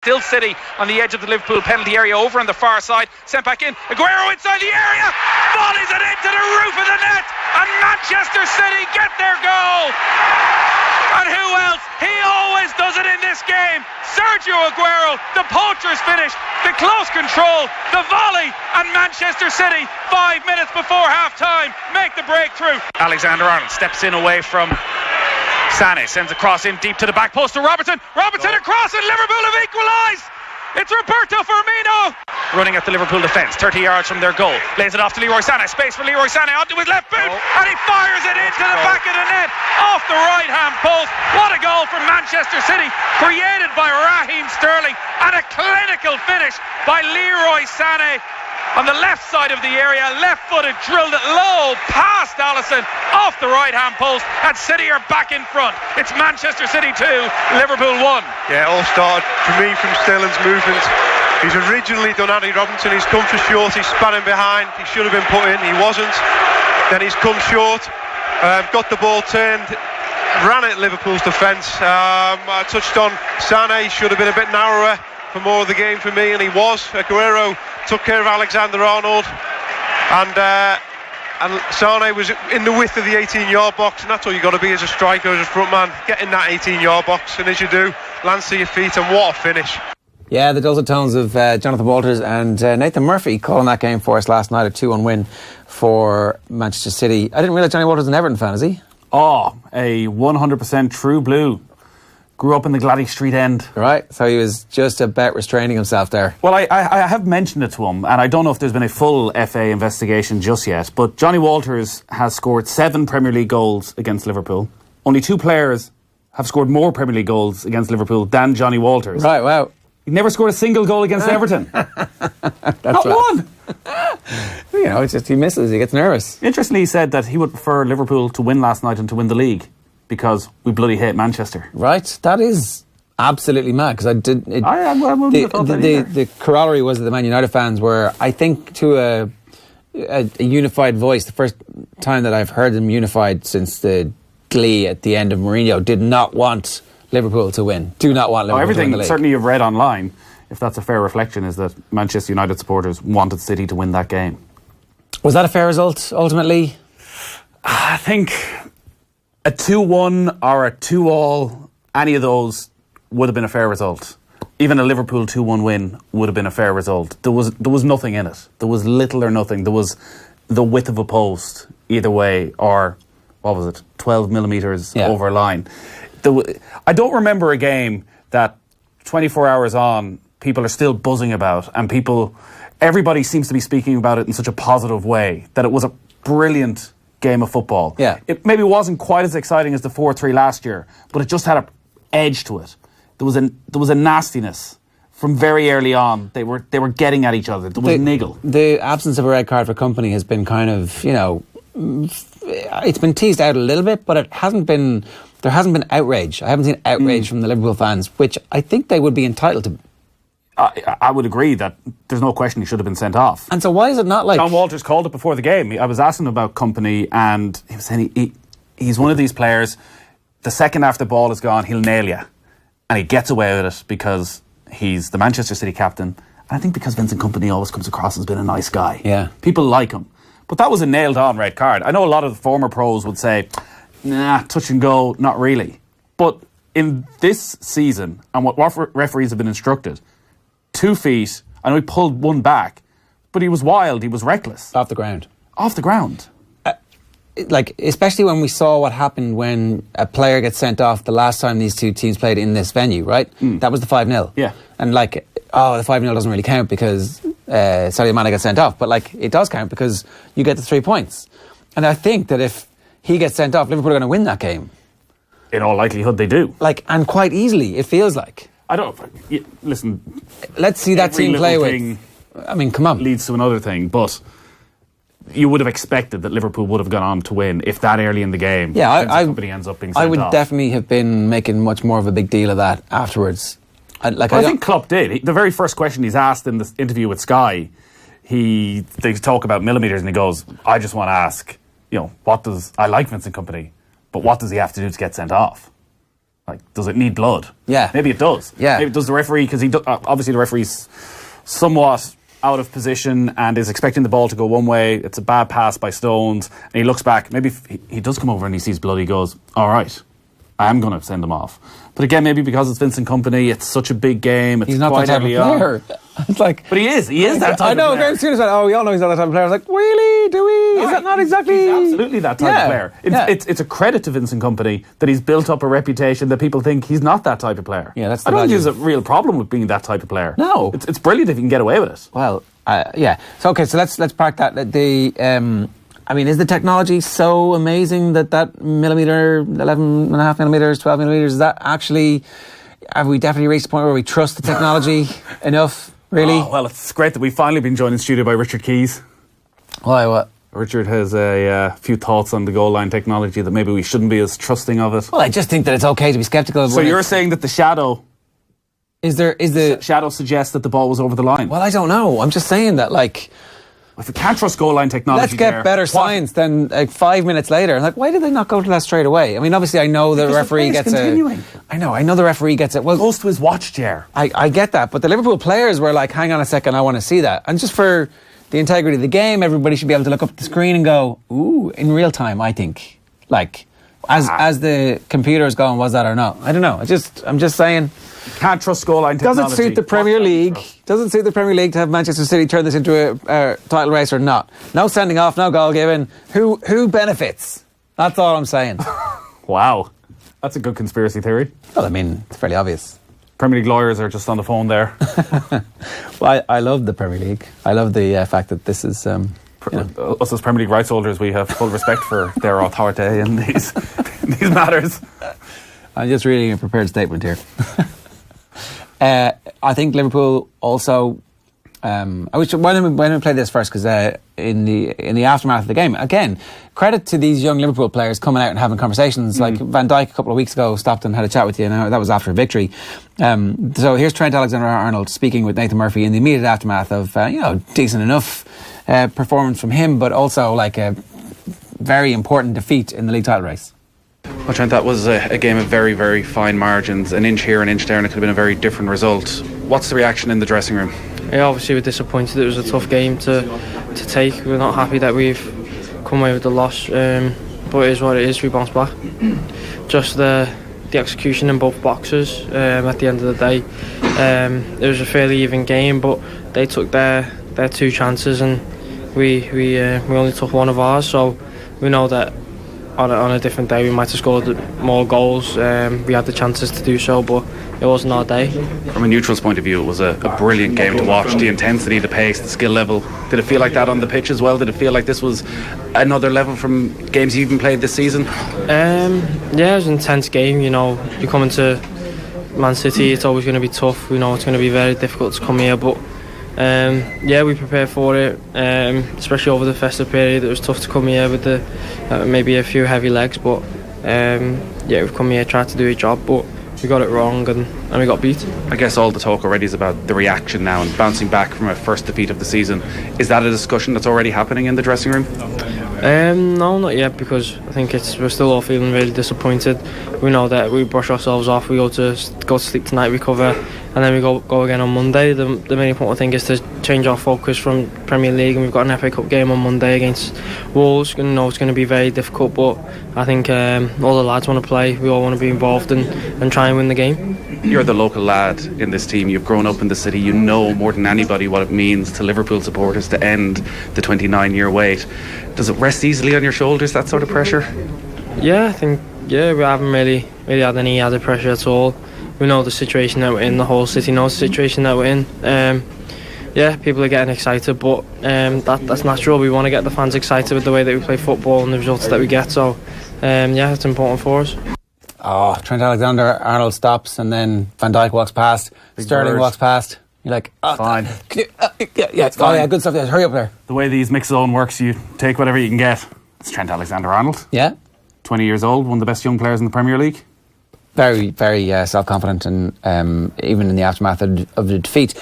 Still City on the edge of the Liverpool penalty area, over on the far side, sent back in, Aguero inside the area, volleys it into the roof of the net, and Manchester City get their goal. And who else? He always does it in this game. Sergio Aguero, the poacher's finish, the close control, the volley, and Manchester City 5 minutes before half time make the breakthrough. Alexander-Arnold steps in away from Sané, sends a cross in deep to the back post to Robertson across, and Liverpool have equalised. It's Roberto Firmino running at the Liverpool defence, 30 yards from their goal, plays it off to Leroy Sané, space for Leroy Sané onto his left boot, and he fires it into the back of the net off the right hand post. What a goal from Manchester City, created by Raheem Sterling, and a clinical finish by Leroy Sané on the left side of the area, left-footed, drilled it low past Alisson off the right-hand post, and City are back in front. It's Manchester City 2, Liverpool 1. Yeah, all started for me from Sterling's movement. He's originally done Andy Robinson, he's come for short, he's spanning behind, he should have been put in, he wasn't. Then he's come short, got the ball turned, ran at Liverpool's defence. I touched on Sané, should have been a bit narrower for more of the game for me, and he was. Aguero took care of Alexander-Arnold, and Sané was in the width of the 18-yard box, and that's all you got to be as a striker, as a front man, get in that 18-yard box, and as you do, lands to your feet, and what a finish. Yeah, the dulcet tones of Jonathan Walters and Nathan Murphy calling that game for us last night, a 2-1 win for Manchester City. I didn't realise Johnny Walters is an Everton fan, is he? Oh, a 100% true blue. Grew up in the Gladys Street end. Right, so he was just about restraining himself there. Well, I have mentioned it to him, and I don't know if there's been a full FA investigation just yet, but Johnny Walters has scored 7 Premier League goals against Liverpool. Only 2 players have scored more Premier League goals against Liverpool than Johnny Walters. Right, wow. He never scored a single goal against Everton. Not one. You know, it's just he misses, he gets nervous. Interestingly, he said that he would prefer Liverpool to win last night and to win the league, because we bloody hate Manchester. Right, that is absolutely mad, because the corollary was that the Man United fans were, I think, to a unified voice. The first time that I've heard them unified since the glee at the end of Mourinho, did not want Liverpool to win. Do not want Liverpool to win the league. Certainly you've read online, if that's a fair reflection, is that Manchester United supporters wanted City to win that game. Was that a fair result, ultimately? I think a 2-1 or a 2-2, any of those would have been a fair result. Even a Liverpool 2-1 win would have been a fair result. There was nothing in it. There was little or nothing. There was the width of a post either way, or what was it, 12 millimetres over a line. I don't remember a game that 24 hours on people are still buzzing about, and everybody seems to be speaking about it in such a positive way, that it was a brilliant game of football. Yeah. It maybe wasn't quite as exciting as the 4-3 last year, but it just had an edge to it. There was a nastiness from very early on. They were getting at each other. There was a niggle. The absence of a red card for Kompany has been kind of, it's been teased out a little bit, but there hasn't been outrage. I haven't seen outrage from the Liverpool fans, which I think they would be entitled to. I would agree that there's no question he should have been sent off. And so why is it not like... John Walters called it before the game. I was asking him about Kompany, and he was saying he's one of these players, the second after the ball is gone, he'll nail you. And he gets away with it because he's the Manchester City captain. And I think because Vincent Kompany always comes across as being a nice guy. Yeah. People like him. But that was a nailed-on red card. I know a lot of the former pros would say, nah, touch and go, not really. But in this season, and what referees have been instructed, 2 feet, I know he pulled one back, but he was wild, he was reckless. Off the ground. Off the ground. Especially when we saw what happened when a player gets sent off the last time these two teams played in this venue, right? That was the 5-0. Yeah. And the 5-0 doesn't really count because Sadio Mane got sent off, but it does count because you get the 3 points. And I think that if he gets sent off, Liverpool are going to win that game. In all likelihood they do. And quite easily, it feels like. Listen. Let's see that team play with. I mean, come on. Leads to another thing, but you would have expected that Liverpool would have gone on to win if that early in the game. Yeah, Kompany ends up being sent I would off. Definitely have been making much more of a big deal of that afterwards. I think Klopp did. The very first question he's asked in this interview with Sky, they talk about millimetres, and he goes, I just want to ask, I like Vincent Kompany, but what does he have to do to get sent off? Like, does it need blood? Yeah. Maybe it does. Yeah. Maybe it does the referee, because obviously the referee's somewhat out of position and is expecting the ball to go one way. It's a bad pass by Stones, and he looks back. Maybe if he does come over and he sees blood, he goes, all right, I am going to send him off. But again, maybe because it's Vincent Kompany, it's such a big game. It's He's not quite that type of early on. player. It's like, But he is that type I know, of player. very soon as that, we all know he's not that type of player. I was like, really? Do we? Is that not exactly? He's absolutely that type of player. Yeah. It's a credit to Vincent Kompany that he's built up a reputation that people think he's not that type of player. Yeah, that's I the don't think value. there's a real problem with being that type of player. No. It's brilliant if you can get away with it. Well, yeah. So okay, so let's park that. I mean, is the technology so amazing that millimeter, 11.5 millimeters, 12 millimeters, is that actually, have we definitely reached the point where we trust the technology enough, really? Oh, well, it's great that we've finally been joined in studio by Richard Keys. Why, what? Richard has a few thoughts on the goal line technology that maybe we shouldn't be as trusting of it. Well, I just think that it's okay to be sceptical of So you're saying that the shadow suggests that the ball was over the line? Well, I don't know. I'm just saying that, like, If we can't trust goal line technology, let's get better science than like 5 minutes later. Like, why did they not go to that straight away? I mean, obviously, I know the Because the referee play is gets continuing. I know the referee gets it. Well, Goes to his watch chair. I get that, but the Liverpool players were like, hang on a second, I want to see that. And just for the integrity of the game, everybody should be able to look up at the screen and go, ooh, in real time, I think. Like, as the computer is going, was that or not? I don't know. I'm just saying. Can't trust goal line technology. Does it suit the Premier League? Does it suit the Premier League to have Manchester City turn this into a title race or not? No sending off, no goal given. Who benefits? That's all I'm saying. Wow. That's a good conspiracy theory. Well, I mean, it's fairly obvious. Premier League lawyers are just on the phone there. Well, I love the Premier League. I love the fact that this is... Us as Premier League rights holders, we have full respect for their authority in these matters. I'm just reading a prepared statement here. I think Liverpool also... when we play this first, because in the aftermath of the game, again, credit to these young Liverpool players coming out and having conversations. Like Van Dijk a couple of weeks ago stopped and had a chat with you, and that was after a victory. So here's Trent Alexander-Arnold speaking with Nathan Murphy in the immediate aftermath of decent enough performance from him, but also like a very important defeat in the league title race. Well, Trent, that was a game of very, very fine margins. An inch here, an inch there, and it could have been a very different result. What's the reaction in the dressing room? Yeah, obviously we're disappointed. It was a tough game to take. We're not happy that we've come away with the loss, but it is what it is. We bounce back. Just the execution in both boxes at the end of the day. It was a fairly even game, but they took their two chances and we only took one of ours. So we know that on a different day we might have scored more goals. We had the chances to do so, but it wasn't our day. From a neutral's point of view, it was a brilliant game to watch. The intensity, the pace, the skill level. Did it feel like that on the pitch as well? Did it feel like this was another level from games you've even played this season? Yeah, it was an intense game. You come into Man City, it's always going to be tough. We know it's going to be very difficult to come here, but we prepared for it, especially over the festive period. It was tough to come here with the maybe a few heavy legs, but we've come here, tried to do a job, but we got it wrong and we got beat. I guess all the talk already is about the reaction now and bouncing back from a first defeat of the season. Is that a discussion that's already happening in the dressing room? No, not yet, because I think we're still all feeling really disappointed. We know that we brush ourselves off, we go to sleep tonight, recover, and then we go again on Monday. The main important thing is to change our focus from Premier League, and we've got an FA Cup game on Monday against Wolves. It's going to be very difficult, but I think all the lads want to play. We all want to be involved and try and win the game. You're the local lad in this team. You've grown up in the city. You know more than anybody what it means to Liverpool supporters to end the 29-year wait. Does it rest easily on your shoulders, that sort of pressure? Yeah, I think we haven't really had any added pressure at all. We know the situation that we're in. The whole city knows the situation that we're in. People are getting excited, but that's natural. We want to get the fans excited with the way that we play football and the results that we get. So, it's important for us. Oh, Trent Alexander-Arnold stops and then Van Dijk walks past. Sterling walks past. You're like, Fine. Good stuff. Yeah, hurry up there. The way these mix zone works, you take whatever you can get. It's Trent Alexander-Arnold. Yeah. 20 years old, one of the best young players in the Premier League. Very, very self-confident, and even in the aftermath of the defeat,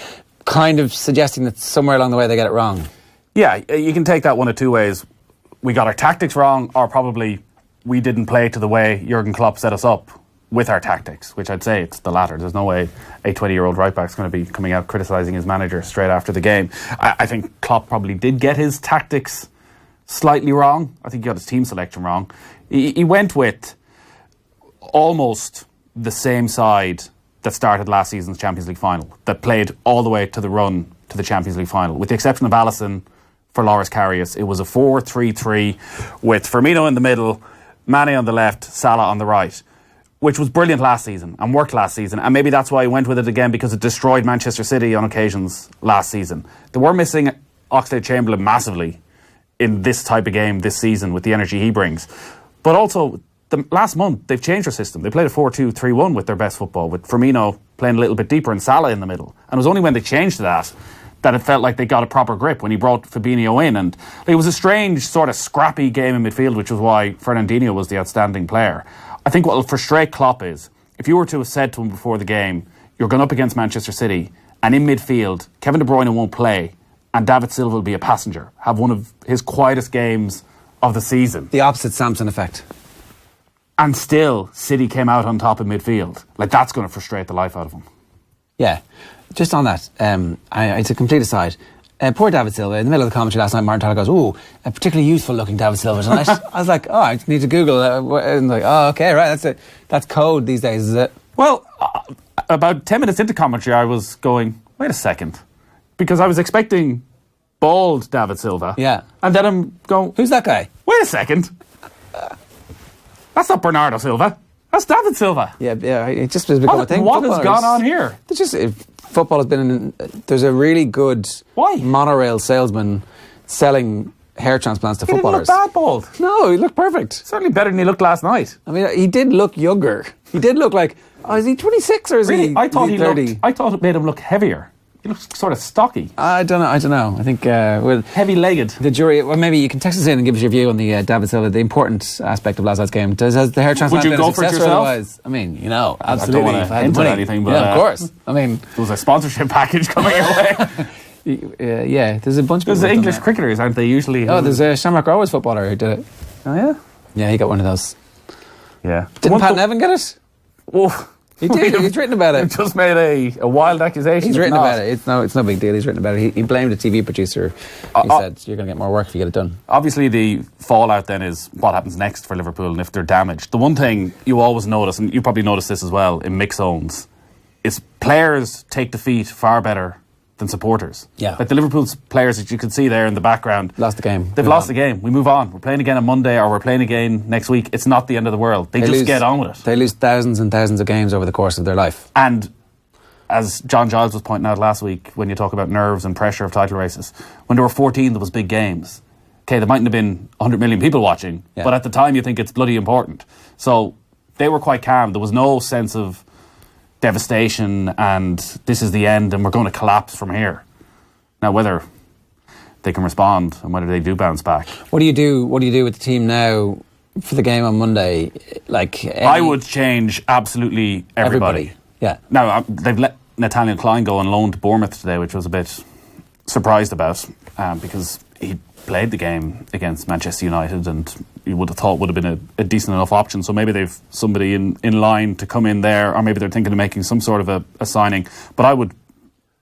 kind of suggesting that somewhere along the way they get it wrong. Yeah, you can take that one of two ways. We got our tactics wrong, or probably we didn't play to the way Jurgen Klopp set us up. with our tactics, which I'd say it's the latter. There's no way a 20-year-old right-back's going to be coming out criticising his manager straight after the game. I think Klopp probably did get his tactics slightly wrong. I think he got his team selection wrong. He went with almost the same side that started last season's Champions League final, that played all the way to the run to the Champions League final. With the exception of Alisson for Loris Karius, it was a 4-3-3 with Firmino in the middle, Mane on the left, Salah on the right, which was brilliant last season and worked last season. And maybe that's why he went with it again, because it destroyed Manchester City on occasions last season. They were missing Oxlade-Chamberlain massively in this type of game this season with the energy he brings. But also, the last month, they've changed their system. They played a 4-2-3-1 with their best football, with Firmino playing a little bit deeper and Salah in the middle. And it was only when they changed to that it felt like they got a proper grip, when he brought Fabinho in. And it was a strange, sort of scrappy game in midfield, which was why Fernandinho was the outstanding player. I think what will frustrate Klopp is, if you were to have said to him before the game, you're going up against Manchester City, and in midfield, Kevin De Bruyne won't play, and David Silva will be a passenger, have one of his quietest games of the season. The opposite Samson effect. And still, City came out on top of midfield. Like, that's going to frustrate the life out of him. Yeah. Just on that, it's a complete aside. Poor David Silva, in the middle of the commentary last night, Martin Tyler goes, "Ooh, a particularly youthful looking David Silva tonight." I was like, "Oh, I need to Google that." And like, "Oh, okay, right, that's it. That's code these days, is it?" Well, about 10 minutes into commentary, I was going, wait a second. Because I was expecting bald David Silva. Yeah. And then I'm going, who's that guy? Wait a second. That's not Bernardo Silva. That's David Silva. Yeah, it just has become a thing. What has gone on here? It's just football has been. There's a really good monorail salesman selling hair transplants to footballers. He didn't look bad bald. No, he looked perfect. Certainly better than he looked last night. I mean, he did look younger. He did look like, is he 26 or is really? he? I thought he 30? looked. I thought it made him look heavier. He looks sort of stocky. I don't know. I think heavy-legged. The jury. Well, maybe you can text us in and give us your view on the David Silva, the important aspect of last night's game. Has the hair transplant been a success or otherwise? I mean, absolutely. I don't want to hint at anything, but of course. I mean, there was a sponsorship package coming your way. Yeah, there's a bunch of people. There's English cricketers, aren't they? Usually. Oh, there's a Shamrock Rovers footballer who did it. Oh yeah. Yeah, he got one of those. Yeah. Didn't Pat Nevin get it? Oh. He did. He's written about it. He just made a wild accusation. He's written about it. It's no big deal. He's written about it. He blamed a TV producer. He said, "You're going to get more work if you get it done." Obviously, the fallout then is what happens next for Liverpool and if they're damaged. The one thing you always notice, and you probably noticed this as well in mix zones, is players take defeat far better than supporters. Yeah. Like the Liverpool players that you can see there in the background. Lost the game. They've lost the game. We move on. We're playing again on Monday or we're playing again next week. It's not the end of the world. They just get on with it. They lose thousands and thousands of games over the course of their life. And as John Giles was pointing out last week, when you talk about nerves and pressure of title races, when there were 14, there was big games. Okay, there mightn't have been 100 million people watching, but at the time you think it's bloody important. So they were quite calm. There was no sense of devastation and this is the end and we're going to collapse from here. Now, whether they can respond and whether they do bounce back. What do you do with the team now for the game on Monday? I would change absolutely everybody. Yeah. Now, they've let Nathaniel Klein go on loan to Bournemouth today, which I was a bit surprised about because he played the game against Manchester United and you would have thought would have been a decent enough option. So maybe they've somebody in line to come in there, or maybe they're thinking of making some sort of a signing. But I would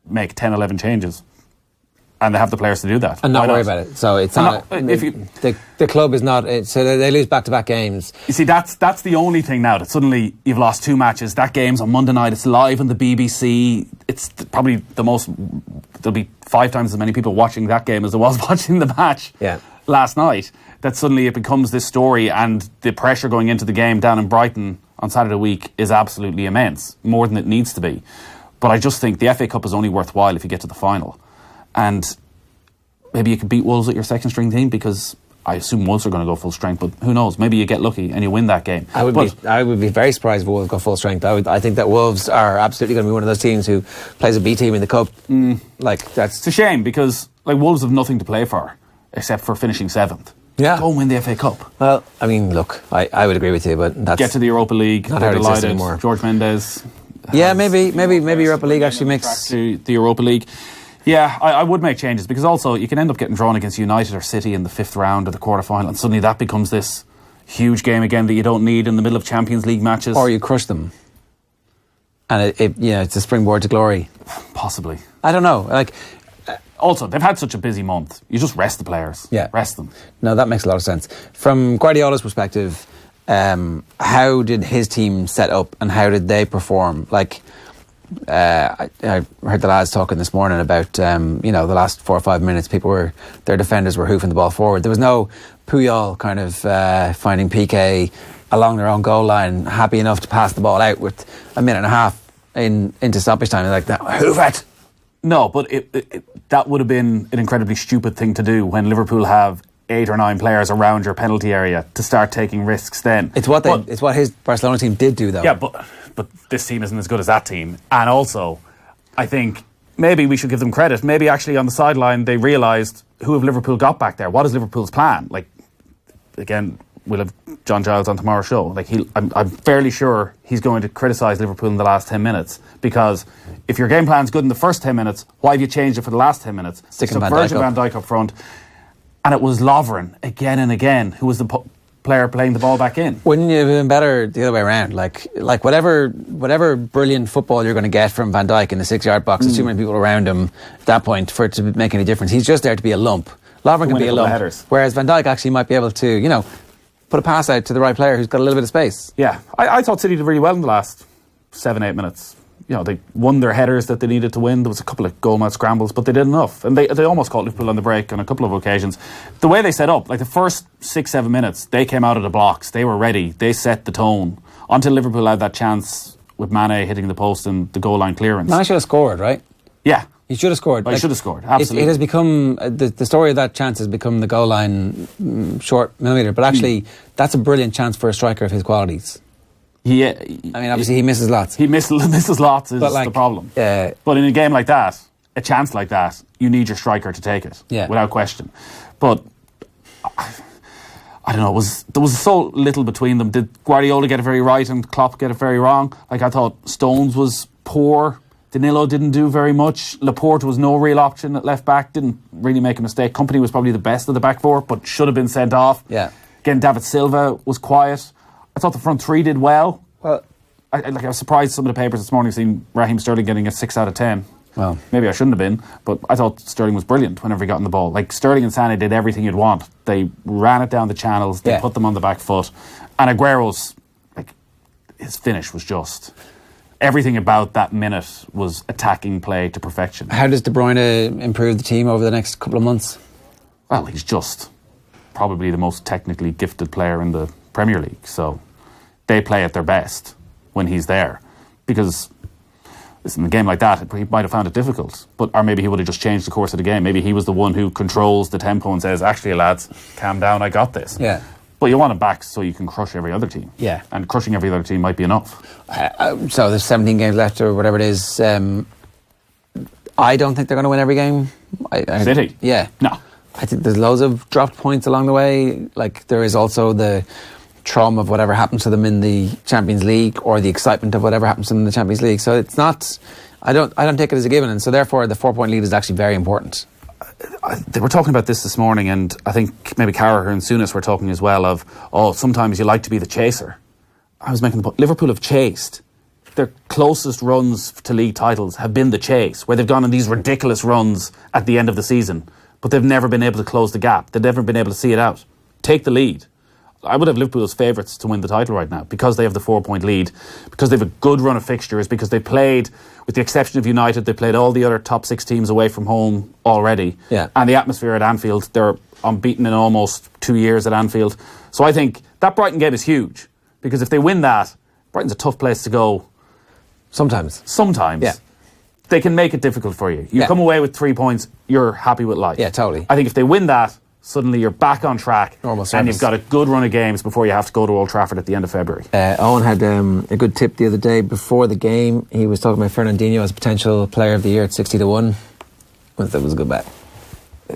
make 10, 11 changes. And they have the players to do that. And not worry about it. So it's not... The club is not... So they lose back-to-back games. You see, that's the only thing now, that suddenly you've lost 2 matches. That game's on Monday night. It's live on the BBC. It's probably the most... There'll be 5 times as many people watching that game as there was watching the match last night. That suddenly it becomes this story, and the pressure going into the game down in Brighton on Saturday week is absolutely immense. More than it needs to be. But I just think the FA Cup is only worthwhile if you get to the final. And maybe you could beat Wolves with your second string team, because I assume Wolves are going to go full strength, but who knows? Maybe you get lucky and you win that game. I would be very surprised if Wolves go full strength. I think that Wolves are absolutely going to be one of those teams who plays a B team in the Cup. It's a shame, because Wolves have nothing to play for except for finishing 7th. Yeah. Go and win the FA Cup. Well, I mean, look, I would agree with you, but that's... Get to the Europa League. Not how it exists anymore. George Mendes. Yeah, maybe Europa League actually makes... To the Europa League. Yeah, I would make changes, because also you can end up getting drawn against United or City in the 5th round of the quarter-final, and suddenly that becomes this huge game again that you don't need in the middle of Champions League matches. Or you crush them. And it's a springboard to glory. Possibly. I don't know. Like, also, they've had such a busy month. You just rest the players. Yeah. Rest them. No, that makes a lot of sense. From Guardiola's perspective, how did his team set up and how did they perform? Like, I heard the lads talking this morning about, the last 4 or 5 minutes, their defenders were hoofing the ball forward. There was no Puyol kind of finding PK along their own goal line, happy enough to pass the ball out with a minute and a half into stoppage time. Like that, hoof it! No, but that would have been an incredibly stupid thing to do when Liverpool have 8 or 9 players around your penalty area to start taking risks then. It's what his Barcelona team did do, though. Yeah, but this team isn't as good as that team. And also, I think maybe we should give them credit. Maybe actually on the sideline they realised who have Liverpool got back there. What is Liverpool's plan? Like, again, we'll have John Giles on tomorrow's show. Like, I'm fairly sure he's going to criticise Liverpool in the last 10 minutes because if your game plan's good in the first 10 minutes, why have you changed it for the last 10 minutes? Sticking Virgil van Dijk up front. And it was Lovren again and again who was the player playing the ball back in. Wouldn't you have been better the other way around? Like whatever brilliant football you're going to get from Van Dijk in the 6-yard box, there's too many people around him at that point for it to make any difference. He's just there to be a lump. Lovren can be a lump, whereas Van Dijk actually might be able to, put a pass out to the right player who's got a little bit of space. Yeah, I thought City did really well in the last 7-8 minutes. They won their headers that they needed to win. There was a couple of goal mouth scrambles, but they did enough. And they almost caught Liverpool on the break on a couple of occasions. The way they set up, like the first 6-7 minutes, they came out of the blocks. They were ready. They set the tone. Until Liverpool had that chance with Mane hitting the post and the goal line clearance. Mane should have scored, right? Yeah. He should have scored. He should have scored, absolutely. It has become, the story of that chance has become the goal line short millimetre. But actually, that's a brilliant chance for a striker of his qualities. Yeah, I mean, obviously he misses lots. He misses lots is the problem. But in a game like that, a chance like that, you need your striker to take it, without question. But I don't know. There was so little between them. Did Guardiola get it very right and Klopp get it very wrong? Like, I thought Stones was poor. Danilo didn't do very much. Laporte was no real option at left back. Didn't really make a mistake. Kompany was probably the best of the back four, but should have been sent off. Yeah. Again, David Silva was quiet. I thought the front three did well. Well, I was surprised some of the papers this morning seeing Raheem Sterling getting a 6 out of 10. Well, maybe I shouldn't have been, but I thought Sterling was brilliant whenever he got on the ball. Like, Sterling and Sané did everything you'd want. They ran it down the channels. They put them on the back foot. And Aguero's, his finish was just... Everything about that minute was attacking play to perfection. How does De Bruyne improve the team over the next couple of months? Well, he's just probably the most technically gifted player in the Premier League. So they play at their best when he's there. Because, listen, in a game like that, he might have found it difficult. Or maybe he would have just changed the course of the game. Maybe he was the one who controls the tempo and says, actually, lads, calm down, I got this. Yeah. But you want him back so you can crush every other team. Yeah. And crushing every other team might be enough. So there's 17 games left or whatever it is. I don't think they're going to win every game. City? Yeah. No. I think there's loads of dropped points along the way. Like, there is also the trauma of whatever happens to them in the Champions League or the excitement of whatever happens to them in the Champions League. So it's not... I don't take it as a given. And so therefore the 4-point lead is actually very important. They were talking about this morning, and I think maybe Carragher and Souness were talking as well of, sometimes you like to be the chaser. I was making the point, Liverpool have chased. Their closest runs to league titles have been the chase, where they've gone on these ridiculous runs at the end of the season, but they've never been able to close the gap. They've never been able to see it out. Take the lead. I would have Liverpool as favourites to win the title right now because they have the 4-point lead, because they have a good run of fixtures, because they played, with the exception of United, they played all the other top 6 teams away from home already. Yeah. And the atmosphere at Anfield, they're unbeaten in almost 2 years at Anfield. So I think that Brighton game is huge, because if they win that, Brighton's a tough place to go. Sometimes. Yeah. They can make it difficult for you. You come away with 3 points, you're happy with life. Yeah, totally. I think if they win that, suddenly you're back on track. Normal service. And you've got a good run of games before you have to go to Old Trafford at the end of February. Owen had a good tip the other day before the game. He was talking about Fernandinho as a potential player of the year at 60-1. That was a good bet.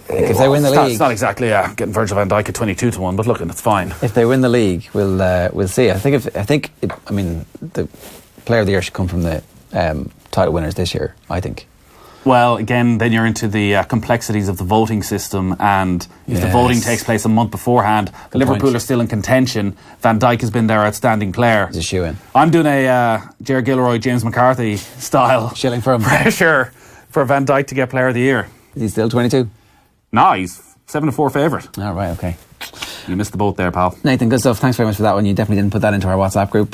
If they win the league... It's not exactly getting Virgil van Dijk at 22-1, but look, it's fine. If they win the league, we'll see. I think the player of the year should come from the title winners this year, I think. Well, again, then you're into the complexities of the voting system, and if the voting takes place a month beforehand, Liverpool are still in contention. Van Dijk has been their outstanding player. He's a shoe-in. I'm doing a Ger Gilroy, James McCarthy style Shilling for him. pressure for Van Dijk to get Player of the Year. Is he still 22? No, he's 7-4 favourite. Oh, right, okay. You missed the boat there, pal. Nathan, good stuff. Thanks very much for that one. You definitely didn't put that into our WhatsApp group.